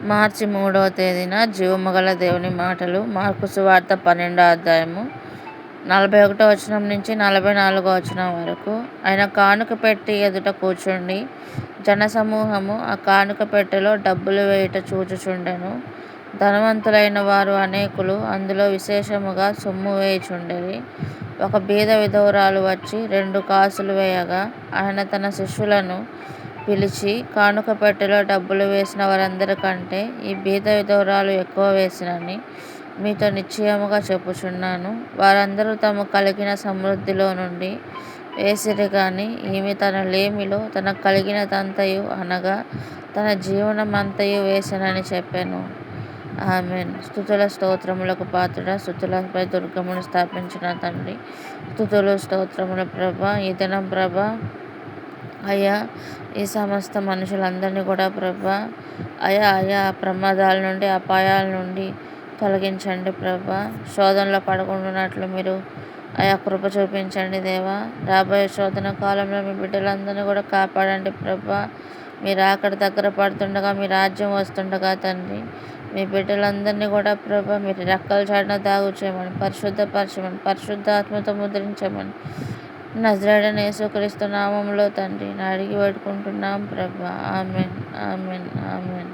మార్చి 3వ తేదీన జీవముగల దేవుని మాటలు. మార్కు సువార్త 12వ అధ్యాయము 41వ వచనం నుంచి 44వ వచనం వరకు. ఆయన కానుక పెట్టి ఎదుట కూర్చుండి జనసమూహము ఆ కానుక పెట్టెలో డబ్బులు వేయుట చూచుచుండెను. ధనవంతులైన వారు అనేకులు అందులో విశేషముగా సొమ్ము వేయుచుండిరి. ఒక బీద విధవరాలు వచ్చి 2 కాసులు వేయగా ఆయన తన శిష్యులను పిలిచి, కానుక పెట్టెలో డబ్బులు వేసిన వారందరికంటే ఈ బీద విధవరాలు ఎక్కువ వేసినని మీతో నిశ్చయముగా చెప్పుచున్నాను. వారందరూ తమ కలిగిన సమృద్ధిలో నుండి వేసిరి గాని ఈమె తన లేమిలో తనకు కలిగినదంతయు అనగా తన జీవనమంతయు వేసెనని చెప్పెను. ఆమేన్. స్తుతుల స్తోత్రములకు పాత్రుడా, స్తుతులపై దుర్గమును స్థాపించిన తండ్రి, స్తుతులు స్తోత్రములు ప్రభా. ఈ దినం ప్రభా అయ్యా, ఈ సమస్త మనుషులందరినీ కూడా ప్రభా అయా ప్రమాదాల నుండి, అపాయాల నుండి తొలగించండి ప్రభా. శోధనలో పడకుండానట్లు మీరు కృప చూపించండి దేవా. రాబోయే శోధన కాలంలో మీ బిడ్డలందరినీ కూడా కాపాడండి ప్రభా. మీరు అక్కడ దగ్గర పడుతుండగా, మీ రాజ్యం వస్తుండగా తండ్రి, మీ బిడ్డలందరినీ కూడా ప్రభా మీరు రెక్కల చాటున దాగు చేయమని, పరిశుద్ధపరచమని, పరిశుద్ధాత్మతో ముద్రించమని నజరేయుడైన యేసుక్రీస్తు నామములో తండ్రి అడిగి వేడుకుంటున్నాం ప్రభా. ఆమేన్, ఆమేన్, ఆమేన్.